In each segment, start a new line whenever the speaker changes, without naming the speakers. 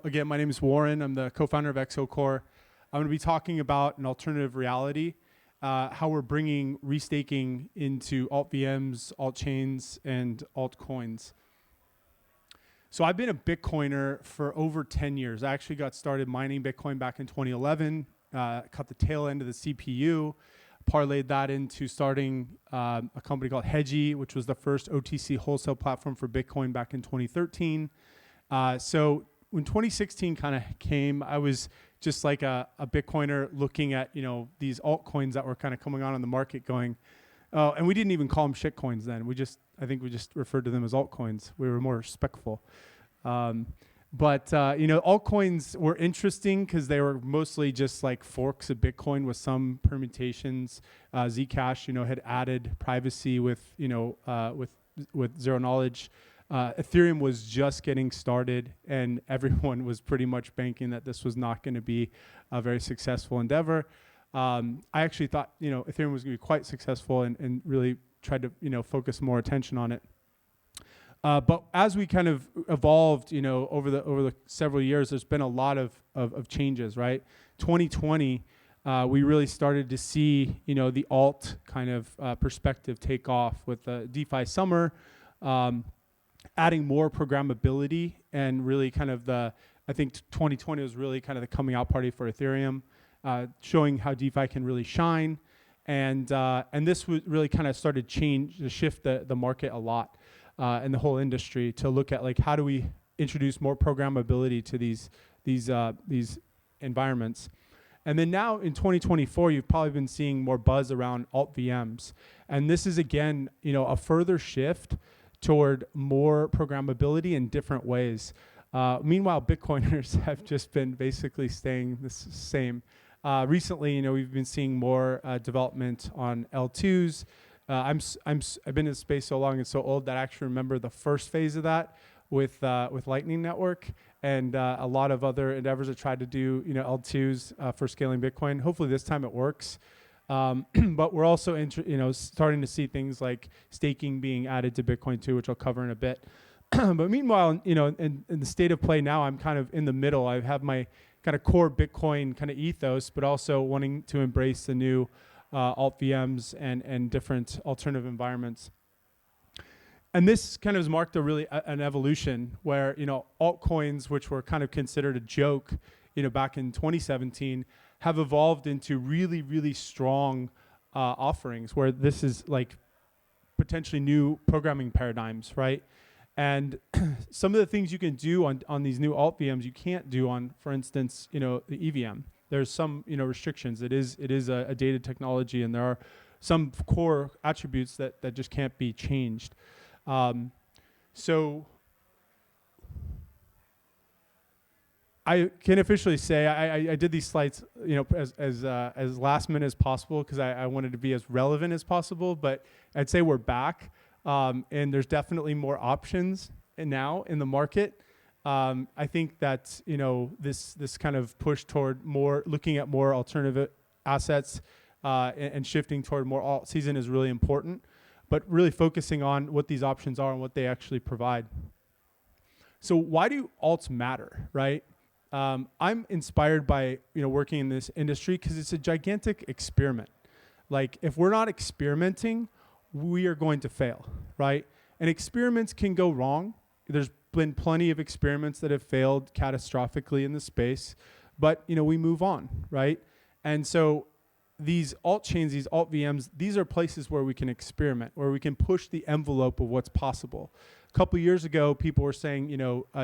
Again, my name is Warren. I'm the co-founder of Exocore. I'm going to be talking about an alternative reality, how we're bringing restaking into AltVMs, AltChains, and AltCoins. So I've been a Bitcoiner for over 10 years. I actually got started mining Bitcoin back in 2011, cut the tail end of the CPU, parlayed that into starting a company called Hedgie, which was the first OTC wholesale platform for Bitcoin back in 2013. So when 2016 kind of came, I was just like a Bitcoiner looking at, these altcoins that were kind of coming on the market going, oh, and we didn't even call them shitcoins then. I think we just referred to them as altcoins. We were more respectful. But altcoins were interesting because they were mostly just like forks of Bitcoin with some permutations. Zcash, had added privacy with zero knowledge. Ethereum was just getting started, and everyone was pretty much banking that this was not going to be a very successful endeavor. I actually thought, Ethereum was going to be quite successful and really tried to, focus more attention on it. But as we kind of evolved, over the several years, there's been a lot of changes, right? 2020, we really started to see, the alt kind of perspective take off with the DeFi summer, adding more programmability, and really kind of I think 2020 was really kind of the coming out party for Ethereum, showing how DeFi can really shine. And this really kind of started to shift the market a lot, and the whole industry to look at like, how do we introduce more programmability to these environments. And then now in 2024, you've probably been seeing more buzz around AltVMs. And this is, again, a further shift toward more programmability in different ways. Meanwhile, Bitcoiners have just been basically staying the same. Recently, we've been seeing more development on L2s. I've been in space so long and so old that I actually remember the first phase of that with Lightning Network and a lot of other endeavors that tried to do L2s for scaling Bitcoin. Hopefully this time it works. But we're also starting to see things like staking being added to Bitcoin too, which I'll cover in a bit. But meanwhile, in the state of play now, I'm kind of in the middle. I have my kind of core Bitcoin kind of ethos, but also wanting to embrace the new AltVMs and different alternative environments. And this kind of has marked an evolution where, altcoins, which were kind of considered a joke, back in 2017, have evolved into really, really strong offerings where this is like potentially new programming paradigms, right? And some of the things you can do on these new AltVMs you can't do on, for instance, the EVM. There's some restrictions. It is a dated technology, and there are some core attributes that just can't be changed. So I can officially say I did these slides, as last minute as possible because I wanted to be as relevant as possible. But I'd say we're back, and there's definitely more options now in the market. I think that this kind of push toward looking at more alternative assets and shifting toward more alt season is really important. But really focusing on what these options are and what they actually provide. So why do alts matter, right? I'm inspired by working in this industry because it's a gigantic experiment. Like if we're not experimenting, we are going to fail, right? And experiments can go wrong. There's been plenty of experiments that have failed catastrophically in the space, but we move on, right? And so these AltChains, these AltVMs, these are places where we can experiment, where we can push the envelope of what's possible. A couple of years ago, people were saying,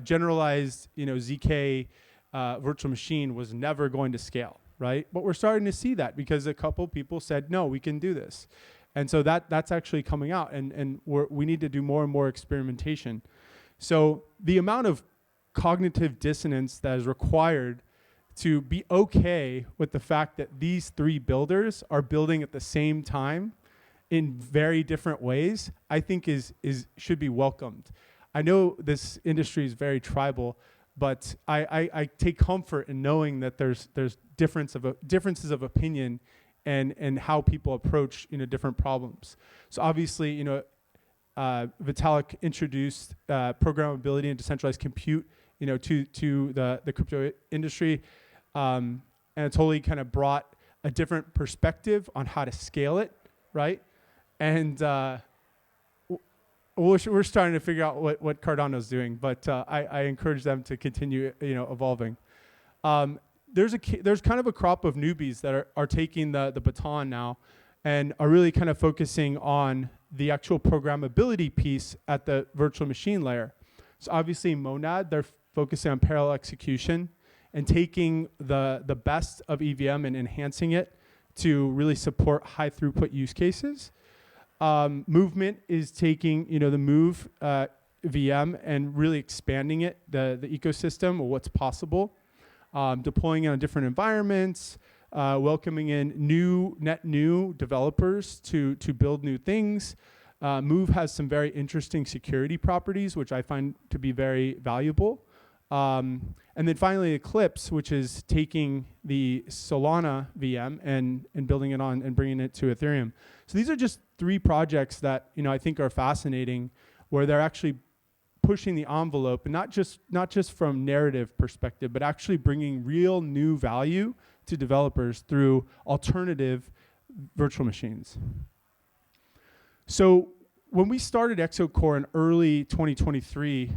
generalized, ZK virtual machine was never going to scale, right? But we're starting to see that because a couple people said, no, we can do this. And so that's actually coming out, and we need to do more and more experimentation. So the amount of cognitive dissonance that is required to be okay with the fact that these three builders are building at the same time in very different ways, I think should be welcomed. I know this industry is very tribal, but I take comfort in knowing that there's differences of opinion and how people approach different problems. So obviously Vitalik introduced programmability and decentralized compute to the crypto industry, and it totally kind of brought a different perspective on how to scale it, right? And we're starting to figure out what Cardano's doing, but I encourage them to continue, evolving. There's kind of a crop of newbies that are taking the baton now, and are really kind of focusing on the actual programmability piece at the virtual machine layer. So obviously Monad, they're focusing on parallel execution and taking the best of EVM and enhancing it to really support high throughput use cases. Movement is taking, the Move VM and really expanding it, the ecosystem or what's possible, deploying it on different environments, welcoming in net new developers to build new things. Move has some very interesting security properties, which I find to be very valuable. And then finally Eclipse, which is taking the Solana VM and building it on and bringing it to Ethereum. So these are just 3 projects that I think are fascinating, where they're actually pushing the envelope, and not just from narrative perspective, but actually bringing real new value to developers through alternative virtual machines. So when we started Exocore in early 2023,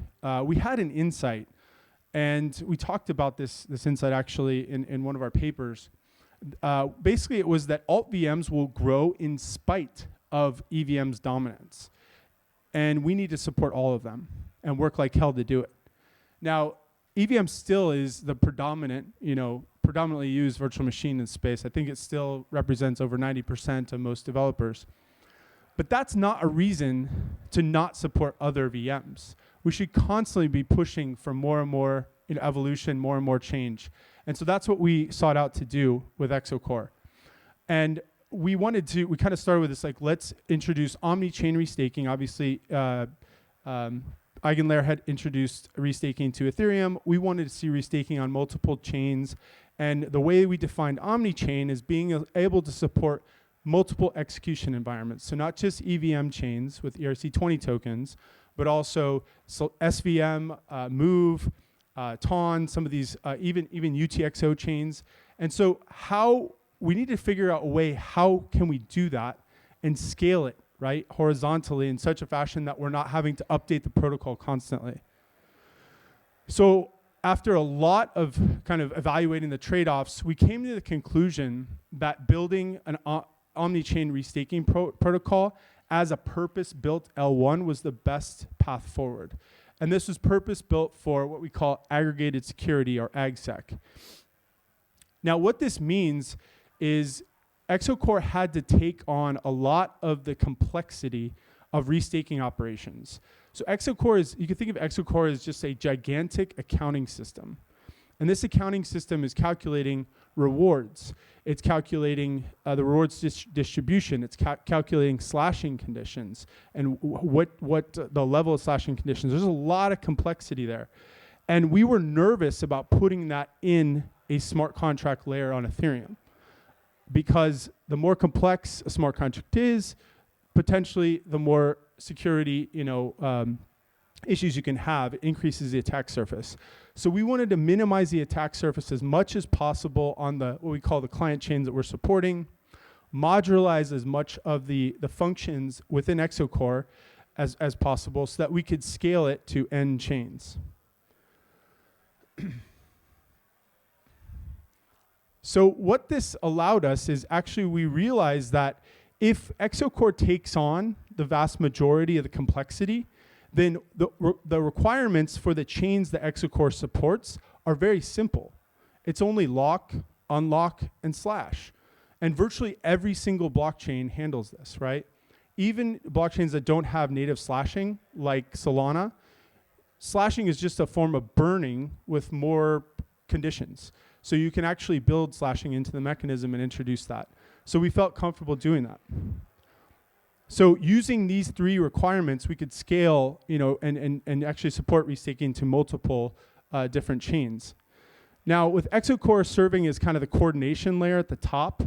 we had an insight. And we talked about this insight actually in one of our papers. Basically, it was that AltVMs will grow in spite of EVM's dominance. And we need to support all of them and work like hell to do it. Now, EVM still is the predominantly used virtual machine in space. I think it still represents over 90% of most developers. But that's not a reason to not support other VMs. We should constantly be pushing for more and more evolution, more and more change. And so that's what we sought out to do with Exocore. And we kind of started with this, let's introduce omni-chain restaking. Obviously, Eigenlayer had introduced restaking to Ethereum. We wanted to see restaking on multiple chains. And the way we defined omni-chain is being able to support multiple execution environments. So not just EVM chains with ERC20 tokens, but also SVM, Move, TON, some of these, even UTXO chains. And so we need to figure out a way, how can we do that and scale it, right, horizontally in such a fashion that we're not having to update the protocol constantly. So after a lot of kind of evaluating the trade-offs, we came to the conclusion that building an omni-chain restaking protocol as a purpose-built L1 was the best path forward. And this was purpose-built for what we call aggregated security, or AgSec. Now, what this means is Exocore had to take on a lot of the complexity of restaking operations. So you can think of Exocore as just a gigantic accounting system. And this accounting system is calculating rewards. It's calculating the rewards distribution. It's calculating slashing conditions and what the level of slashing conditions. There's a lot of complexity there. And we were nervous about putting that in a smart contract layer on Ethereum, because the more complex a smart contract is, potentially the more security issues you can have. It increases the attack surface. So we wanted to minimize the attack surface as much as possible on what we call the client chains that we're supporting, modularize as much of the functions within Exocore as possible so that we could scale it to end chains. So what this allowed us is actually we realized that if Exocore takes on the vast majority of the complexity, then the requirements for the chains that Exocore supports are very simple. It's only lock, unlock, and slash. And virtually every single blockchain handles this, right? Even blockchains that don't have native slashing, like Solana, slashing is just a form of burning with more conditions. So you can actually build slashing into the mechanism and introduce that. So we felt comfortable doing that. So using these 3 requirements, we could scale, and actually support restaking to multiple different chains. Now, with Exocore serving as kind of the coordination layer at the top,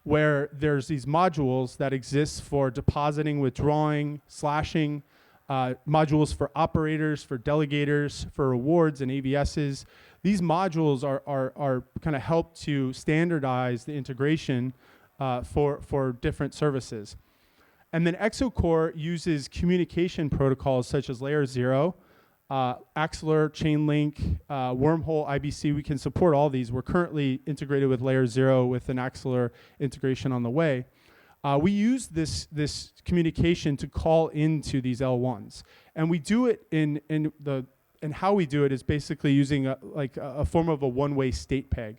where there's these modules that exist for depositing, withdrawing, slashing, modules for operators, for delegators, for rewards and AVSs. These modules are kind of help to standardize the integration for different services. And then Exocore uses communication protocols such as Layer 0, Axler, Chainlink, Wormhole, IBC. We can support all these. We're currently integrated with Layer 0 with an Axler integration on the way. We use this communication to call into these L1s. And we do it and how we do it is basically using a form of a one-way state peg.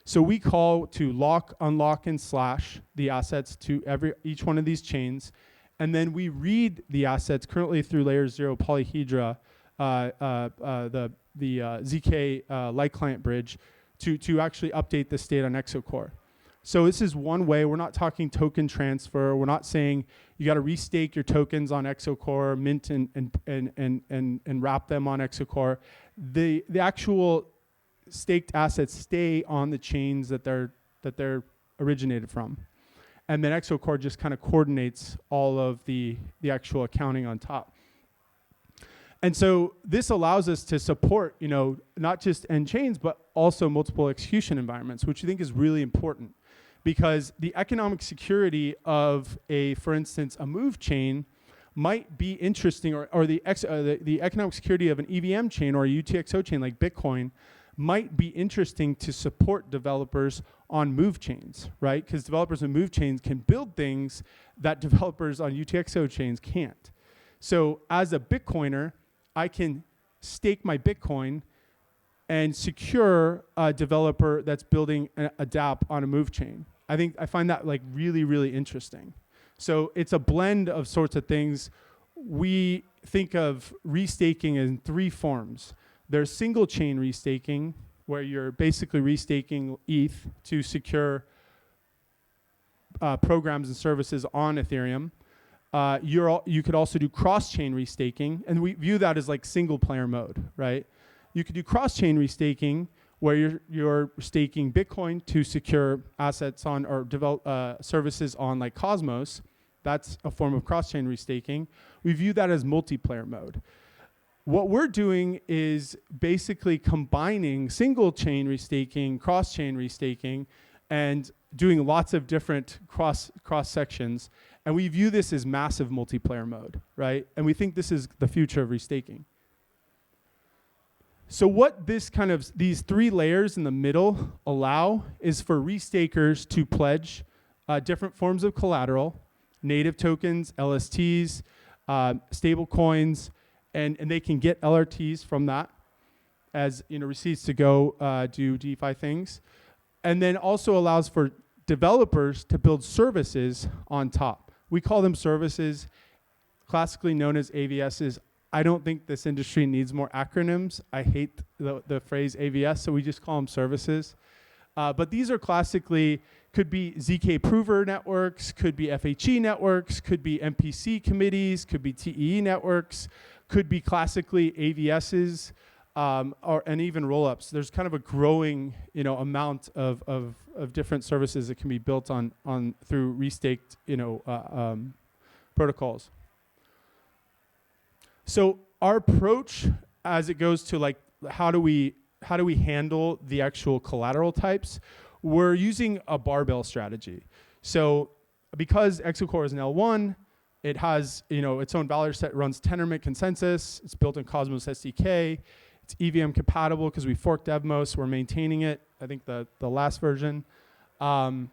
So we call to lock, unlock, and slash the assets to each one of these chains. And then we read the assets currently through Layer 0 polyhedra, the ZK light client bridge to actually update the state on Exocore. So this is one way. We're not talking token transfer. We're not saying you got to restake your tokens on Exocore, mint and wrap them on Exocore. The actual staked assets stay on the chains that they're originated from, and then Exocore just kind of coordinates all of the actual accounting on top. And so this allows us to support, not just end chains, but also multiple execution environments, which I think is really important, because the economic security of for instance, a move chain might be interesting, or the economic security of an EVM chain or a UTXO chain like Bitcoin might be interesting to support developers on move chains, right? Because developers on move chains can build things that developers on UTXO chains can't. So as a Bitcoiner, I can stake my Bitcoin and secure a developer that's building a dApp on a move chain. I find that really, really interesting. So it's a blend of sorts of things. We think of restaking in three forms. There's single chain restaking, where you're basically restaking ETH to secure programs and services on Ethereum. You could also do cross-chain restaking, and we view that as like single-player mode, right? You could do cross-chain restaking, where you're staking Bitcoin to secure assets on or develop services on like Cosmos. That's a form of cross-chain restaking. We view that as multiplayer mode. What we're doing is basically combining single-chain restaking, cross-chain restaking, and doing lots of different cross sections. And we view this as massive multiplayer mode, right? And we think this is the future of restaking. So what these three layers in the middle allow is for restakers to pledge different forms of collateral, native tokens, LSTs, stable coins, and they can get LRTs from that as receipts to go do DeFi things. And then also allows for developers to build services on top. We call them services, classically known as AVSs. I don't think this industry needs more acronyms. I hate the phrase AVS, so we just call them services. But these are classically, could be ZK prover networks, could be FHE networks, could be MPC committees, could be TEE networks, could be classically AVSs, and even rollups. There's kind of a growing amount of different services that can be built on through restaked protocols. So our approach, as it goes to how do we handle the actual collateral types, we're using a barbell strategy. So because Exocore is an L1, it has its own validar set, runs Tendermint consensus. It's built in Cosmos SDK. It's EVM compatible because we forked Evmos. We're maintaining it. I think the last version. So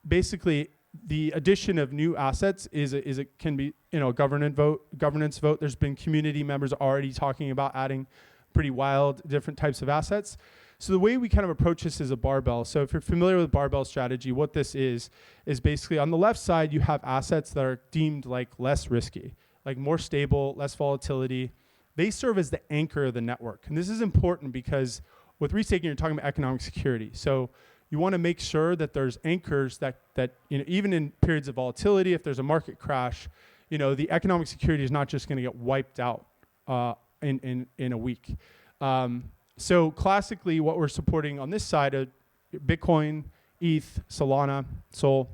basically, the addition of new assets can be a governance vote. There's been community members already talking about adding pretty wild different types of assets. So the way we kind of approach this is a barbell. So if you're familiar with barbell strategy, what this is basically on the left side you have assets that are deemed less risky, more stable, less volatility. They serve as the anchor of the network, and this is important because with restaking you're talking about economic security. So you want to make sure that there's anchors that even in periods of volatility, if there's a market crash, the economic security is not just going to get wiped out in a week. So classically, what we're supporting on this side are Bitcoin, ETH, Solana, Sol,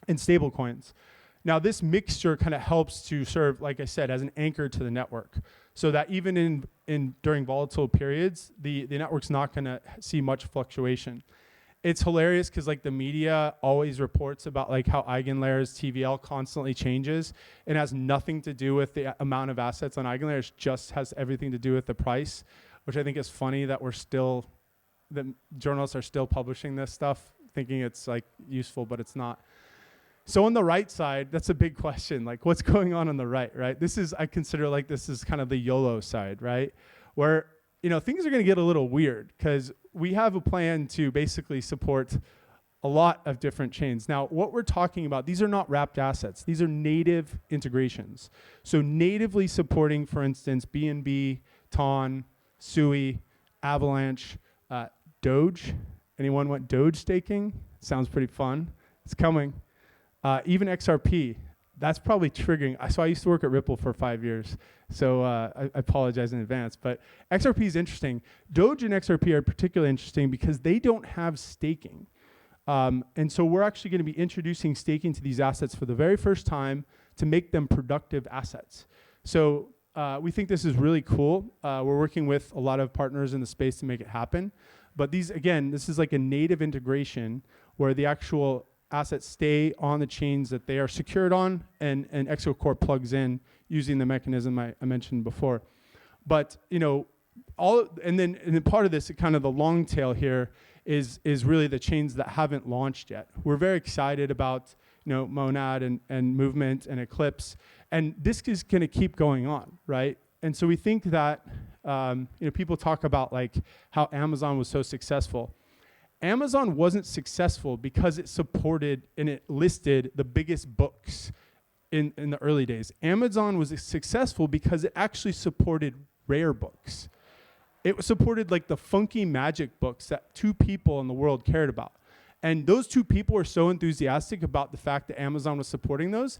and stablecoins. Now, this mixture kind of helps to serve, like I said, as an anchor to the network, so that even during volatile periods, the network's not going to see much fluctuation. It's hilarious because like the media always reports about like how eigenlayers TVL constantly changes. It has nothing to do with the amount of assets on eigenlayers, just has everything to do with the price, which I think is funny that that journalists are still publishing this stuff, thinking it's like useful, but it's not. So on the right side, that's a big question. Like what's going on the right? I consider like this is kind of the YOLO side, right? Where, things are going to get a little weird because we have a plan to basically support a lot of different chains. Now, what we're talking about, these are not wrapped assets. These are native integrations. So natively supporting, for instance, BNB, TON, SUI, Avalanche, Doge. Anyone want Doge staking? Sounds pretty fun. It's coming. Even XRP. That's probably triggering. So I used to work at Ripple for 5 years. So I apologize in advance. But XRP is interesting. Doge and XRP are particularly interesting because they don't have staking. And so we're actually going to be introducing staking to these assets for the very first time to make them productive assets. So we think this is really cool. We're working with a lot of partners in the space to make it happen. But these, again, this is like a native integration where the actual assets stay on the chains that they are secured on, and Exocore plugs in using the mechanism I mentioned before. But and then part of this, kind of the long tail here, is really the chains that haven't launched yet. We're very excited about Monad and Movement and Eclipse, and this is going to keep going on, right? And so we think that people talk about like how Amazon was so successful. Amazon wasn't successful because it supported and it listed the biggest books in the early days. Amazon was successful because it actually supported rare books. It supported like the funky magic books that 2 people in the world cared about. And those 2 people were so enthusiastic about the fact that Amazon was supporting those,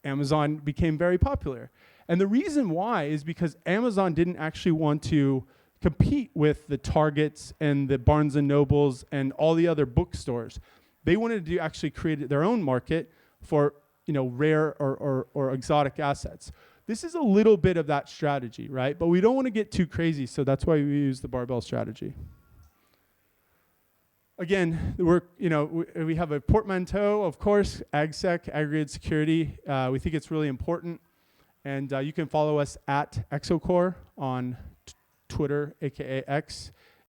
Amazon became very popular. And the reason why is because Amazon didn't actually want to compete with the Targets and the Barnes and Nobles and all the other bookstores. They wanted to actually create their own market for rare or exotic assets. This is a little bit of that strategy, right? But we don't want to get too crazy, so that's why we use the barbell strategy. Again, we have a portmanteau, of course, AgSec, aggregated security. We think it's really important. And you can follow us at Exocore on Twitter, aka X.